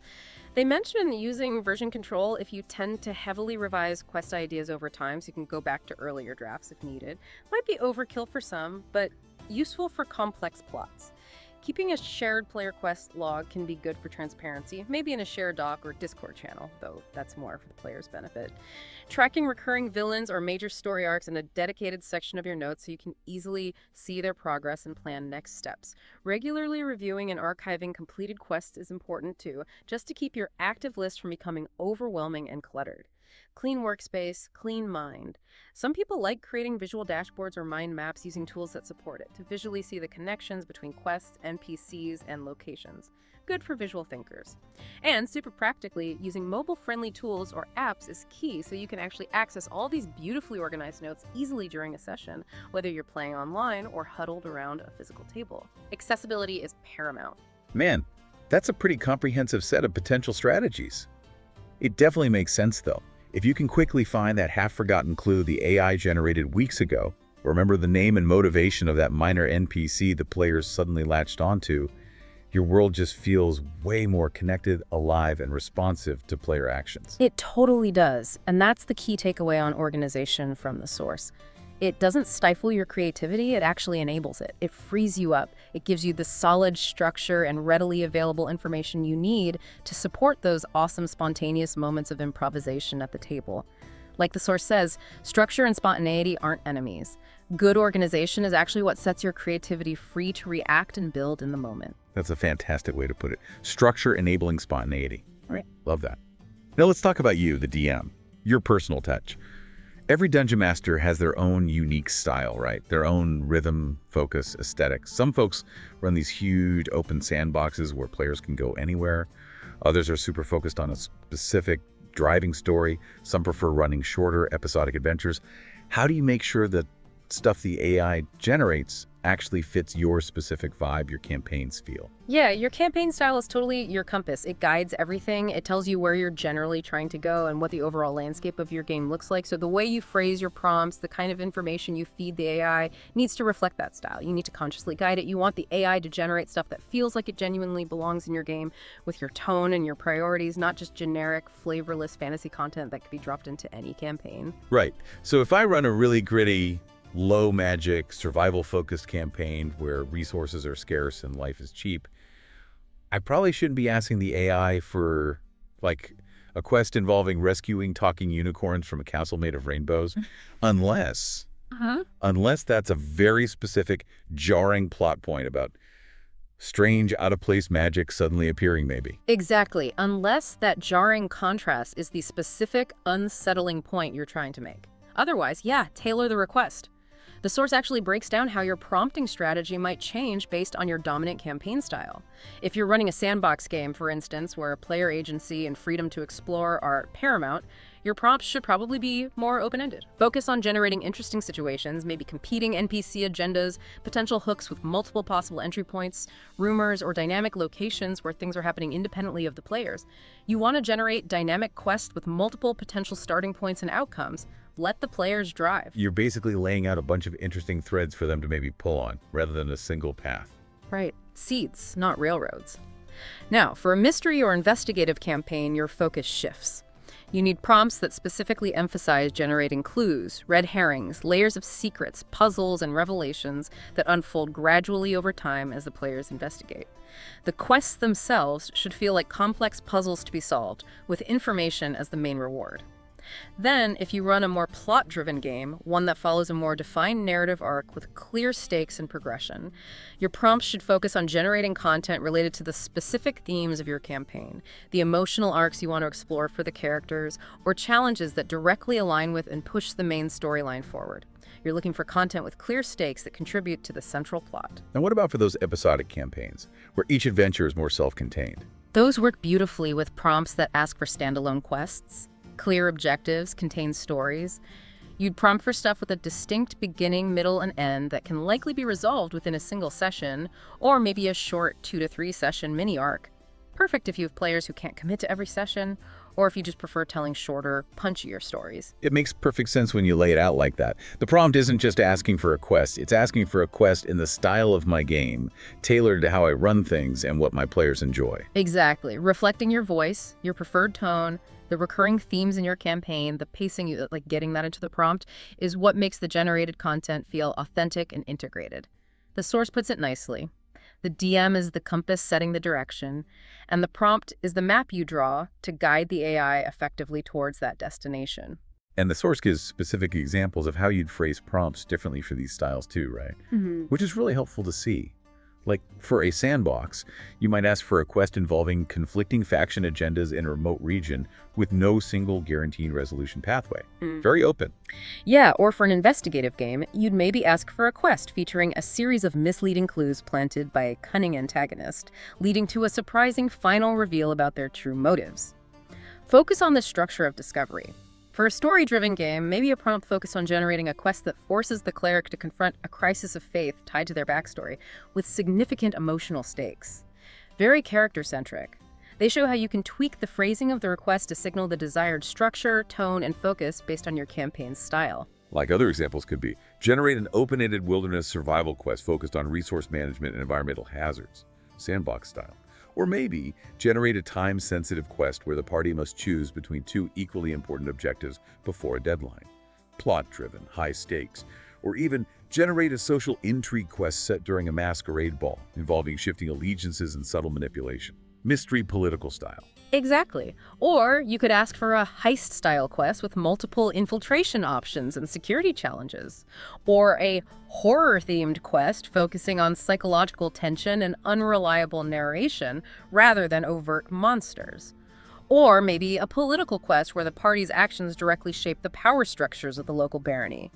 They mention using version control if you tend to heavily revise quest ideas over time, so you can go back to earlier drafts if needed. Might be overkill for some, but useful for complex plots. Keeping a shared player quest log can be good for transparency, maybe in a shared doc or Discord channel, though that's more for the player's benefit. Tracking recurring villains or major story arcs in a dedicated section of your notes so you can easily see their progress and plan next steps. Regularly reviewing and archiving completed quests is important too, just to keep your active list from becoming overwhelming and cluttered. Clean workspace, clean mind. Some people like creating visual dashboards or mind maps using tools that support it to visually see the connections between quests, NPCs, and locations. Good for visual thinkers. And super practically, using mobile-friendly tools or apps is key so you can actually access all these beautifully organized notes easily during a session, whether you're playing online or huddled around a physical table. Accessibility is paramount. Man, that's a pretty comprehensive set of potential strategies. It definitely makes sense though. If you can quickly find that half-forgotten clue the AI generated weeks ago, remember the name and motivation of that minor NPC the players suddenly latched onto, your world just feels way more connected, alive, and responsive to player actions. It totally does, and that's the key takeaway on organization from the source. It doesn't stifle your creativity, it actually enables it. It frees you up. It gives you the solid structure and readily available information you need to support those awesome spontaneous moments of improvisation at the table. Like the source says, structure and spontaneity aren't enemies. Good organization is actually what sets your creativity free to react and build in the moment. That's a fantastic way to put it. Structure enabling spontaneity. Right. Love that. Now let's talk about you, the DM, your personal touch. Every Dungeon Master has their own unique style, right? Their own rhythm, focus, aesthetic. Some folks run these huge open sandboxes where players can go anywhere. Others are super focused on a specific driving story. Some prefer running shorter episodic adventures. How do you make sure that stuff the AI generates actually fits your specific vibe, your campaign's feel. Yeah, your campaign style is totally your compass. It guides everything. It tells you where you're generally trying to go and what the overall landscape of your game looks like. So the way you phrase your prompts, the kind of information you feed the AI needs to reflect that style. You need to consciously guide it. You want the AI to generate stuff that feels like it genuinely belongs in your game with your tone and your priorities, not just generic, flavorless fantasy content that could be dropped into any campaign. Right. So if I run a really gritty, low magic, survival-focused campaign where resources are scarce and life is cheap, I probably shouldn't be asking the AI for, like, a quest involving rescuing talking unicorns from a castle made of rainbows, unless that's a very specific, jarring plot point about strange, out-of-place magic suddenly appearing, maybe. Exactly, unless that jarring contrast is the specific, unsettling point you're trying to make. Otherwise, yeah, tailor the request. The source actually breaks down how your prompting strategy might change based on your dominant campaign style. If you're running a sandbox game, for instance, where player agency and freedom to explore are paramount, your prompts should probably be more open-ended. Focus on generating interesting situations, maybe competing NPC agendas, potential hooks with multiple possible entry points, rumors, or dynamic locations where things are happening independently of the players. You want to generate dynamic quests with multiple potential starting points and outcomes. Let the players drive. You're basically laying out a bunch of interesting threads for them to maybe pull on, rather than a single path. Right. Seeds, not railroads. Now, for a mystery or investigative campaign, your focus shifts. You need prompts that specifically emphasize generating clues, red herrings, layers of secrets, puzzles, and revelations that unfold gradually over time as the players investigate. The quests themselves should feel like complex puzzles to be solved, with information as the main reward. Then, if you run a more plot-driven game, one that follows a more defined narrative arc with clear stakes and progression, your prompts should focus on generating content related to the specific themes of your campaign, the emotional arcs you want to explore for the characters, or challenges that directly align with and push the main storyline forward. You're looking for content with clear stakes that contribute to the central plot. And what about for those episodic campaigns, where each adventure is more self-contained? Those work beautifully with prompts that ask for standalone quests. Clear objectives, contain stories. You'd prompt for stuff with a distinct beginning, middle, and end that can likely be resolved within a single session, or maybe a short 2 to 3 session mini arc. Perfect if you have players who can't commit to every session, or if you just prefer telling shorter, punchier stories. It makes perfect sense when you lay it out like that. The prompt isn't just asking for a quest, it's asking for a quest in the style of my game, tailored to how I run things and what my players enjoy. Exactly. Reflecting your voice, your preferred tone, the recurring themes in your campaign, the pacing, like getting that into the prompt, is what makes the generated content feel authentic and integrated. The source puts it nicely. The DM is the compass setting the direction, and the prompt is the map you draw to guide the AI effectively towards that destination. And the source gives specific examples of how you'd phrase prompts differently for these styles too, right? Which is really helpful to see. Like, for a sandbox, you might ask for a quest involving conflicting faction agendas in a remote region with no single guaranteed resolution pathway. Very open. Yeah, or for an investigative game, you'd maybe ask for a quest featuring a series of misleading clues planted by a cunning antagonist, leading to a surprising final reveal about their true motives. Focus on the structure of discovery. For a story-driven game, maybe a prompt focus on generating a quest that forces the cleric to confront a crisis of faith tied to their backstory with significant emotional stakes. Very character-centric. They show how you can tweak the phrasing of the request to signal the desired structure, tone, and focus based on your campaign's style. Like other examples could be, generate an open-ended wilderness survival quest focused on resource management and environmental hazards, sandbox style. Or maybe generate a time-sensitive quest where the party must choose between 2 equally important objectives before a deadline. Plot-driven, high stakes. Or even generate a social intrigue quest set during a masquerade ball, involving shifting allegiances and subtle manipulation. Mystery political style. Exactly. Or you could ask for a heist-style quest with multiple infiltration options and security challenges. Or a horror-themed quest focusing on psychological tension and unreliable narration rather than overt monsters. Or maybe a political quest where the party's actions directly shape the power structures of the local barony.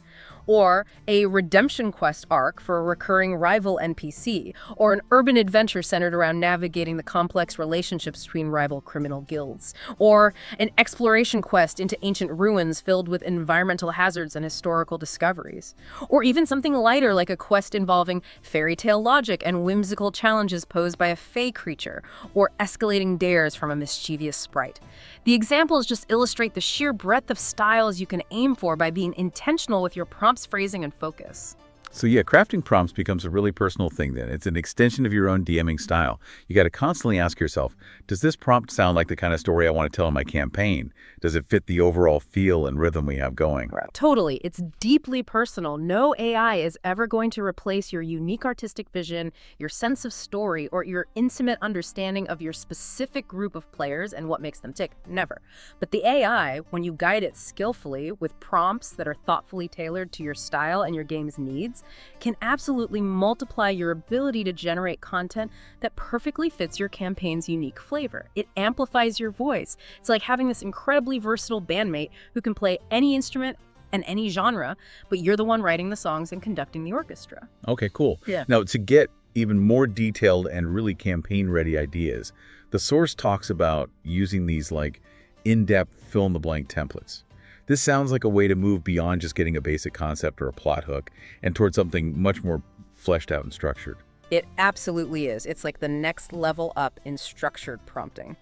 or a redemption quest arc for a recurring rival NPC, or an urban adventure centered around navigating the complex relationships between rival criminal guilds, or an exploration quest into ancient ruins filled with environmental hazards and historical discoveries, or even something lighter like a quest involving fairy tale logic and whimsical challenges posed by a fey creature, or escalating dares from a mischievous sprite. The examples just illustrate the sheer breadth of styles you can aim for by being intentional with your prompt's phrasing and focus. So yeah, crafting prompts becomes a really personal thing then. It's an extension of your own DMing style. You got to constantly ask yourself, does this prompt sound like the kind of story I want to tell in my campaign? Does it fit the overall feel and rhythm we have going? Totally. It's deeply personal. No AI is ever going to replace your unique artistic vision, your sense of story, or your intimate understanding of your specific group of players and what makes them tick. Never. But the AI, when you guide it skillfully with prompts that are thoughtfully tailored to your style and your game's needs, can absolutely multiply your ability to generate content that perfectly fits your campaign's unique flavor. It amplifies your voice. It's like having this incredibly versatile bandmate who can play any instrument and any genre, but you're the one writing the songs and conducting the orchestra. Okay, cool. Yeah. Now, to get even more detailed and really campaign-ready ideas, the source talks about using these like in-depth fill-in-the-blank templates. This sounds like a way to move beyond just getting a basic concept or a plot hook and towards something much more fleshed out and structured. It absolutely is. It's like the next level up in structured prompting.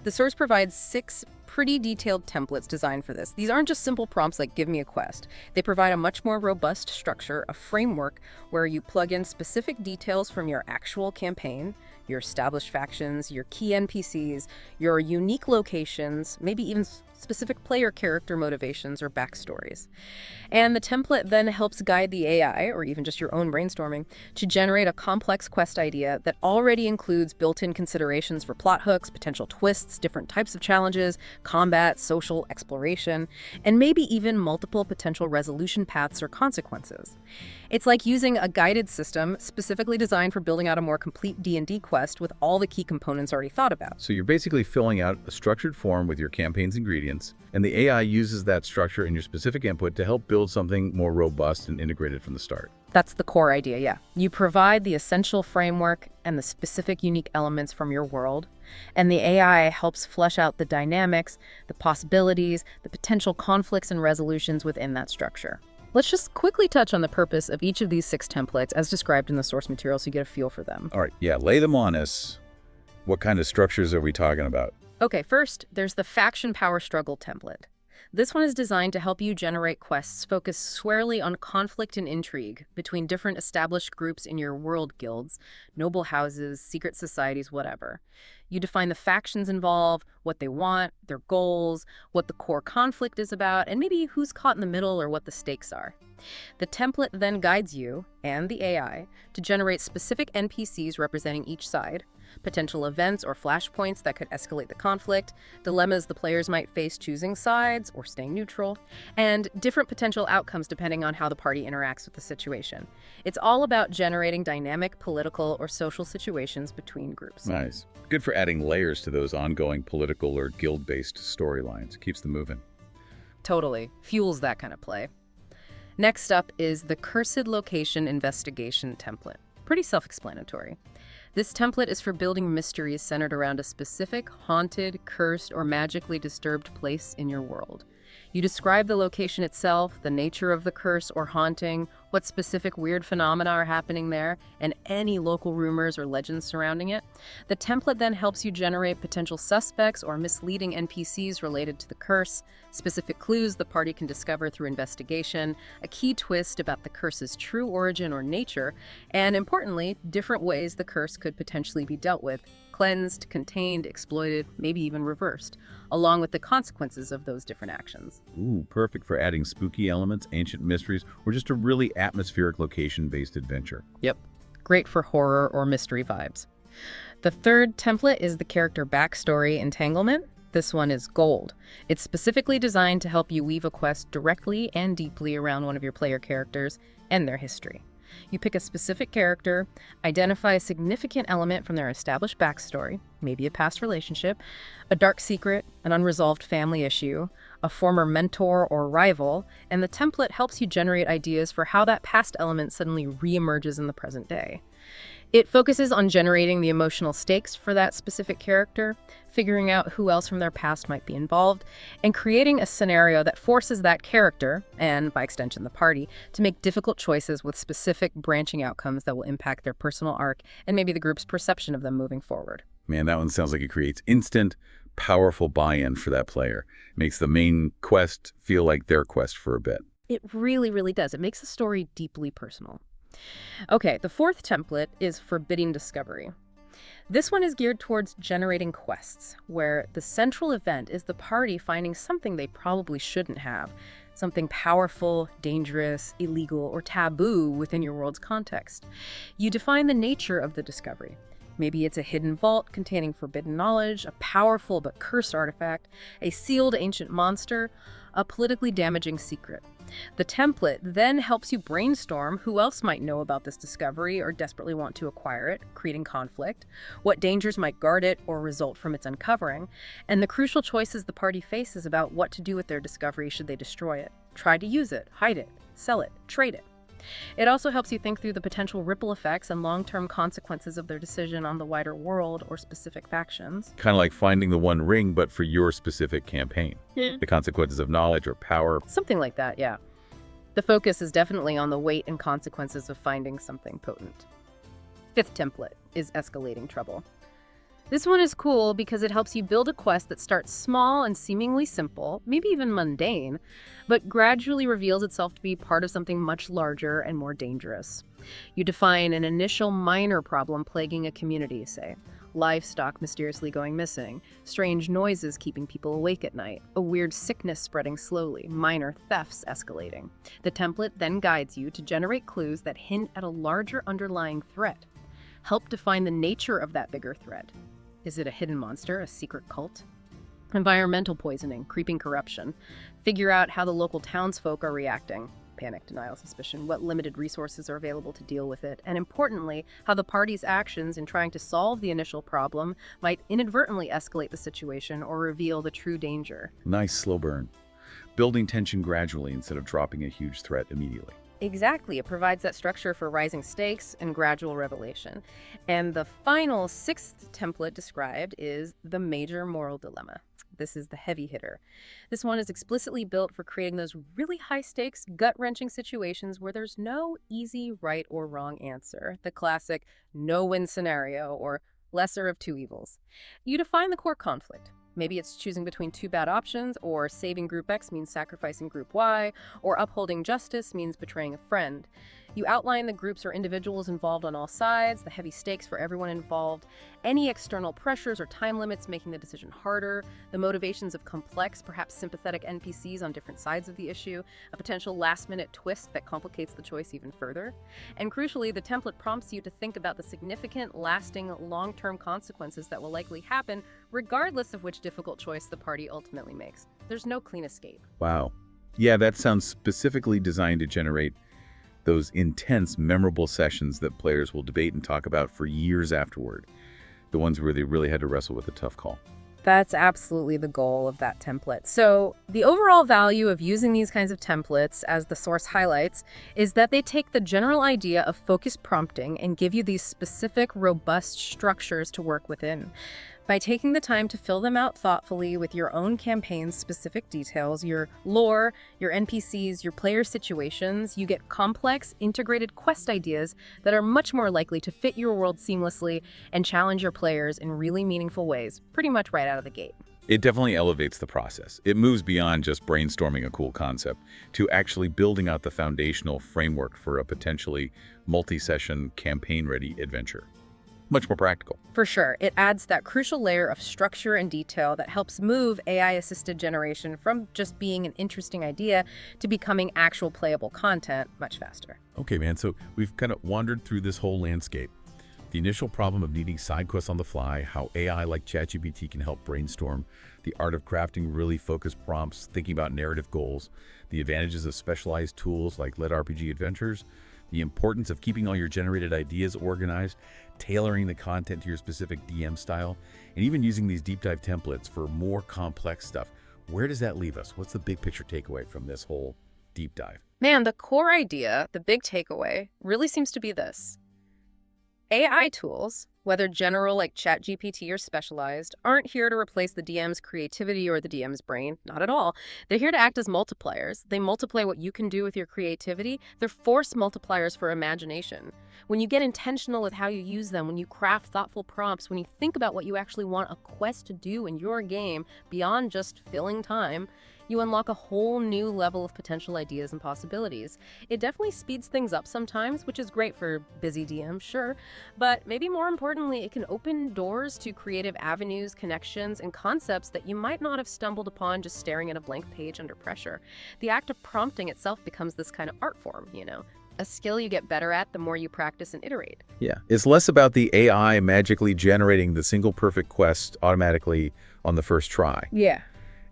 The source provides 6 pretty detailed templates designed for this. These aren't just simple prompts like give me a quest. They provide a much more robust structure, a framework where you plug in specific details from your actual campaign, your established factions, your key NPCs, your unique locations, maybe even specific player character motivations or backstories. And the template then helps guide the AI, or even just your own brainstorming, to generate a complex quest idea that already includes built-in considerations for plot hooks, potential twists, different types of challenges, combat, social, exploration, and maybe even multiple potential resolution paths or consequences. It's like using a guided system specifically designed for building out a more complete D&D quest with all the key components already thought about. So you're basically filling out a structured form with your campaign's ingredients, and the AI uses that structure and your specific input to help build something more robust and integrated from the start. That's the core idea, yeah. You provide the essential framework and the specific unique elements from your world, and the AI helps flesh out the dynamics, the possibilities, the potential conflicts and resolutions within that structure. Let's just quickly touch on the purpose of each of these 6 templates as described in the source material so you get a feel for them. All right, yeah, lay them on us. What kind of structures are we talking about? Okay, first, there's the faction power struggle template. This one is designed to help you generate quests focused squarely on conflict and intrigue between different established groups in your world guilds, noble houses, secret societies, whatever. You define the factions involved, what they want, their goals, what the core conflict is about, and maybe who's caught in the middle or what the stakes are. The template then guides you, and the AI, to generate specific NPCs representing each side, potential events or flashpoints that could escalate the conflict, dilemmas the players might face choosing sides or staying neutral, and different potential outcomes depending on how the party interacts with the situation. It's all about generating dynamic political or social situations between groups. Nice. Good for adding layers to those ongoing political or guild-based storylines. Keeps them moving. Totally. Fuels that kind of play. Next up is the Cursed Location Investigation template. Pretty self-explanatory. This template is for building mysteries centered around a specific haunted, cursed, or magically disturbed place in your world. You describe the location itself, the nature of the curse or haunting, what specific weird phenomena are happening there, and any local rumors or legends surrounding it. The template then helps you generate potential suspects or misleading NPCs related to the curse, specific clues the party can discover through investigation, a key twist about the curse's true origin or nature, and importantly, different ways the curse could potentially be dealt with, cleansed, contained, exploited, maybe even reversed, along with the consequences of those different actions. Ooh, perfect for adding spooky elements, ancient mysteries, or just a really atmospheric location-based adventure. Yep. Great for horror or mystery vibes. The third template is the character backstory entanglement. This one is gold. It's specifically designed to help you weave a quest directly and deeply around one of your player characters and their history. You pick a specific character, identify a significant element from their established backstory, maybe a past relationship, a dark secret, an unresolved family issue, a former mentor or rival, and the template helps you generate ideas for how that past element suddenly reemerges in the present day. It focuses on generating the emotional stakes for that specific character, figuring out who else from their past might be involved, and creating a scenario that forces that character, and by extension the party, to make difficult choices with specific branching outcomes that will impact their personal arc and maybe the group's perception of them moving forward. Man, that one sounds like it creates instant, powerful buy-in for that player. Makes the main quest feel like their quest for a bit. It really, really does. It makes the story deeply personal. Okay, the fourth template is Forbidding Discovery. This one is geared towards generating quests, where the central event is the party finding something they probably shouldn't have, something powerful, dangerous, illegal, or taboo within your world's context. You define the nature of the discovery. Maybe it's a hidden vault containing forbidden knowledge, a powerful but cursed artifact, a sealed ancient monster, a politically damaging secret. The template then helps you brainstorm who else might know about this discovery or desperately want to acquire it, creating conflict, what dangers might guard it or result from its uncovering, and the crucial choices the party faces about what to do with their discovery should they destroy it, try to use it, hide it, sell it, trade it. It also helps you think through the potential ripple effects and long-term consequences of their decision on the wider world or specific factions. Kind of like finding the one ring, but for your specific campaign. The consequences of knowledge or power. Something like that, yeah. The focus is definitely on the weight and consequences of finding something potent. Fifth template is Escalating Trouble. This one is cool because it helps you build a quest that starts small and seemingly simple, maybe even mundane, but gradually reveals itself to be part of something much larger and more dangerous. You define an initial minor problem plaguing a community, say. Livestock mysteriously going missing, strange noises keeping people awake at night, a weird sickness spreading slowly, minor thefts escalating. The template then guides you to generate clues that hint at a larger underlying threat. Help define the nature of that bigger threat. Is it a hidden monster, a secret cult? Environmental poisoning, creeping corruption. Figure out how the local townsfolk are reacting. Panic, denial, suspicion, what limited resources are available to deal with it, and importantly, how the party's actions in trying to solve the initial problem might inadvertently escalate the situation or reveal the true danger. Nice slow burn. Building tension gradually instead of dropping a huge threat immediately. Exactly. It provides that structure for rising stakes and gradual revelation. And the final sixth template described is the Major Moral Dilemma. This is the heavy hitter. This one is explicitly built for creating those really high-stakes, gut-wrenching situations where there's no easy right or wrong answer, the classic no-win scenario or lesser of two evils. You define the core conflict. Maybe it's choosing between two bad options, or saving Group X means sacrificing Group Y, or upholding justice means betraying a friend. You outline the groups or individuals involved on all sides, the heavy stakes for everyone involved, any external pressures or time limits making the decision harder, the motivations of complex, perhaps sympathetic NPCs on different sides of the issue, a potential last-minute twist that complicates the choice even further. And crucially, the template prompts you to think about the significant, lasting, long-term consequences that will likely happen regardless of which difficult choice the party ultimately makes. There's no clean escape. Wow. Yeah, that sounds specifically designed to generate those intense, memorable sessions that players will debate and talk about for years afterward. The ones where they really had to wrestle with a tough call. That's absolutely the goal of that template. So the overall value of using these kinds of templates, as the source highlights, is that they take the general idea of focused prompting and give you these specific, robust structures to work within. By taking the time to fill them out thoughtfully with your own campaign's specific details, your lore, your NPCs, your player situations, you get complex, integrated quest ideas that are much more likely to fit your world seamlessly and challenge your players in really meaningful ways, pretty much right out of the gate. It definitely elevates the process. It moves beyond just brainstorming a cool concept to actually building out the foundational framework for a potentially multi-session, campaign-ready adventure. Much more practical. For sure. It adds that crucial layer of structure and detail that helps move AI-assisted generation from just being an interesting idea to becoming actual playable content much faster. Okay, man, so we've kind of wandered through this whole landscape. The initial problem of needing side quests on the fly, how AI like ChatGPT can help brainstorm, the art of crafting really focused prompts, thinking about narrative goals, the advantages of specialized tools like LitRPG Adventures, the importance of keeping all your generated ideas organized, tailoring the content to your specific DM style, and even using these deep dive templates for more complex stuff. Where does that leave us? What's the big picture takeaway from this whole deep dive? Man, the core idea, the big takeaway, really seems to be this. AI tools, whether general like ChatGPT or specialized, aren't here to replace the DM's creativity or the DM's brain. Not at all. They're here to act as multipliers. They multiply what you can do with your creativity. They're force multipliers for imagination. When you get intentional with how you use them, when you craft thoughtful prompts, when you think about what you actually want a quest to do in your game beyond just filling time, you unlock a whole new level of potential ideas and possibilities. It definitely speeds things up sometimes, which is great for busy DMs, sure, but maybe more importantly, it can open doors to creative avenues, connections, and concepts that you might not have stumbled upon just staring at a blank page under pressure. The act of prompting itself becomes this kind of art form, a skill you get better at the more you practice and iterate. Yeah, it's less about the AI magically generating the single perfect quest automatically on the first try. Yeah.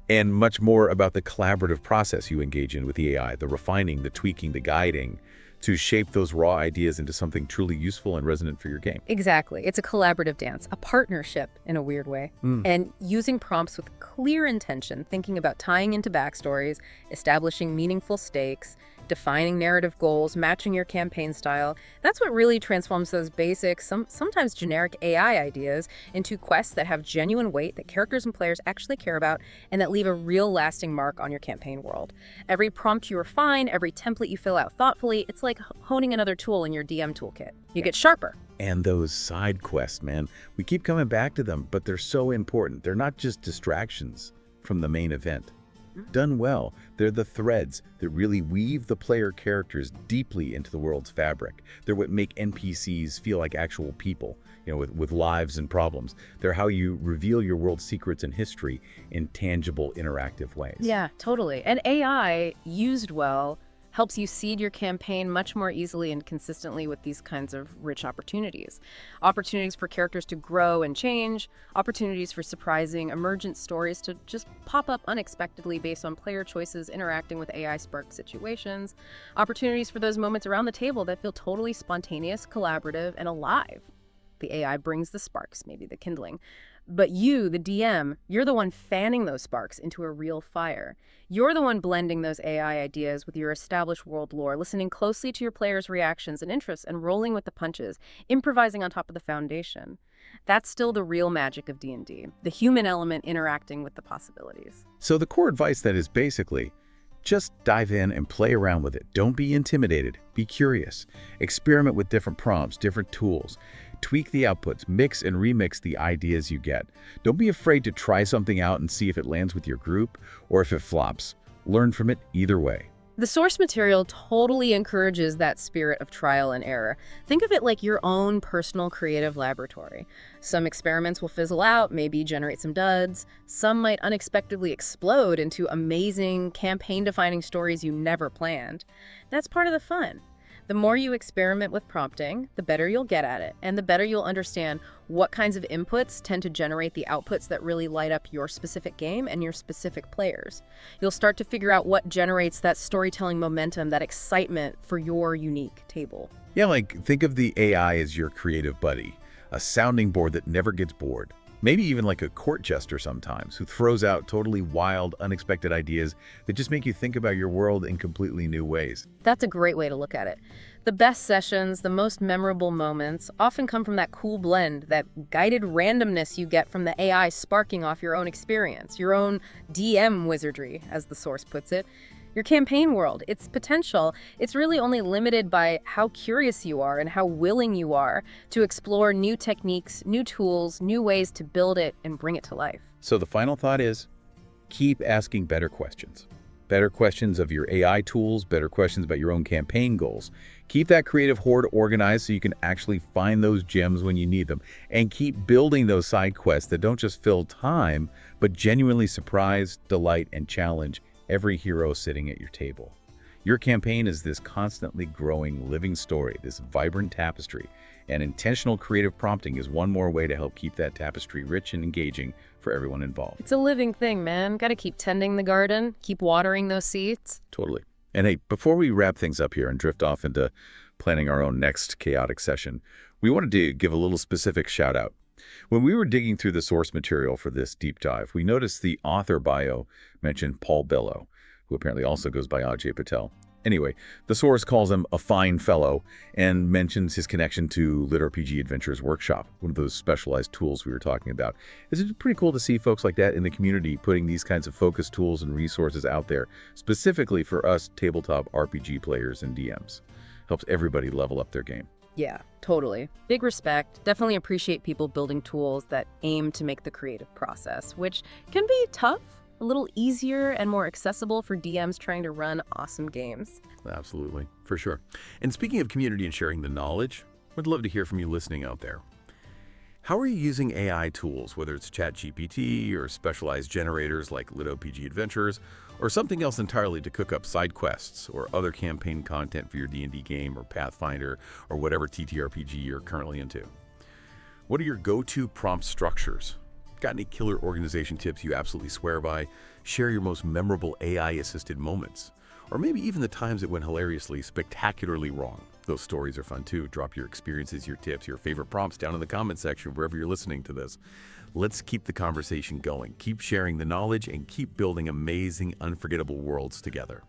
And much more about the collaborative process you engage in with the AI, the refining, the tweaking, the guiding, to shape those raw ideas into something truly useful and resonant for your game. Exactly. It's a collaborative dance, a partnership in a weird way. And using prompts with clear intention, thinking about tying into backstories, establishing meaningful stakes, defining narrative goals, matching your campaign style. That's what really transforms those basic, sometimes generic AI ideas into quests that have genuine weight, that characters and players actually care about, and that leave a real lasting mark on your campaign world. Every prompt you refine, every template you fill out thoughtfully, it's like honing another tool in your DM toolkit. You get sharper. And those side quests, man, we keep coming back to them, but they're so important. They're not just distractions from the main event. Done well, they're the threads that really weave the player characters deeply into the world's fabric. They're what make NPCs feel like actual people, with lives and problems. They're how you reveal your world's secrets and history in tangible, interactive ways. Yeah, totally. And AI, used well, helps you seed your campaign much more easily and consistently with these kinds of rich opportunities. Opportunities for characters to grow and change, opportunities for surprising, emergent stories to just pop up unexpectedly based on player choices interacting with AI-sparked situations, opportunities for those moments around the table that feel totally spontaneous, collaborative, and alive. The AI brings the sparks, maybe the kindling. But you, the DM, you're the one fanning those sparks into a real fire. You're the one blending those AI ideas with your established world lore, listening closely to your players' reactions and interests, and rolling with the punches, improvising on top of the foundation. That's still the real magic of D&D, the human element interacting with the possibilities. So the core advice that is basically, just dive in and play around with it. Don't be intimidated. Be curious. Experiment with different prompts, different tools. Tweak the outputs, mix and remix the ideas you get. Don't be afraid to try something out and see if it lands with your group or if it flops. Learn from it either way. The source material totally encourages that spirit of trial and error. Think of it like your own personal creative laboratory. Some experiments will fizzle out, maybe generate some duds. Some might unexpectedly explode into amazing, campaign-defining stories you never planned. That's part of the fun. The more you experiment with prompting, the better you'll get at it, and the better you'll understand what kinds of inputs tend to generate the outputs that really light up your specific game and your specific players. You'll start to figure out what generates that storytelling momentum, that excitement for your unique table. Yeah, like think of the AI as your creative buddy, a sounding board that never gets bored. Maybe even like a court jester sometimes, who throws out totally wild, unexpected ideas that just make you think about your world in completely new ways. That's a great way to look at it. The best sessions, the most memorable moments, often come from that cool blend, that guided randomness you get from the AI sparking off your own experience, your own DM wizardry, as the source puts it. Your campaign world, its potential, it's really only limited by how curious you are and how willing you are to explore new techniques, new tools, new ways to build it and bring it to life. So the final thought is, keep asking better questions. Better questions of your AI tools, better questions about your own campaign goals. Keep that creative hoard organized so you can actually find those gems when you need them. And keep building those side quests that don't just fill time, but genuinely surprise, delight, and challenge every hero sitting at your table. Your campaign is this constantly growing living story, this vibrant tapestry, and intentional creative prompting is one more way to help keep that tapestry rich and engaging for everyone involved. It's a living thing, man. Got to keep tending the garden, keep watering those seeds. Totally. And hey, before we wrap things up here and drift off into planning our own next chaotic session, we wanted to give a little specific shout out. When we were digging through the source material for this deep dive, we noticed the author bio mentioned Paul Bellow, who apparently also goes by Ajay Patel. Anyway, the source calls him a fine fellow and mentions his connection to LitRPG Adventures Workshop, one of those specialized tools we were talking about. It's pretty cool to see folks like that in the community putting these kinds of focused tools and resources out there, specifically for us tabletop RPG players and DMs. Helps everybody level up their game. Yeah, totally. Big respect. Definitely appreciate people building tools that aim to make the creative process, which can be tough, a little easier and more accessible for DMs trying to run awesome games. Absolutely, for sure. And speaking of community and sharing the knowledge, I'd love to hear from you listening out there. How are you using AI tools, whether it's ChatGPT or specialized generators like LitRPG Adventures, or something else entirely to cook up side quests or other campaign content for your D&D game or Pathfinder or whatever TTRPG you're currently into? What are your go-to prompt structures? Got any killer organization tips you absolutely swear by? Share your most memorable AI-assisted moments. Or maybe even the times it went hilariously, spectacularly wrong. Those stories are fun too. Drop your experiences, your tips, your favorite prompts down in the comment section wherever you're listening to this. Let's keep the conversation going. Keep sharing the knowledge and keep building amazing, unforgettable worlds together.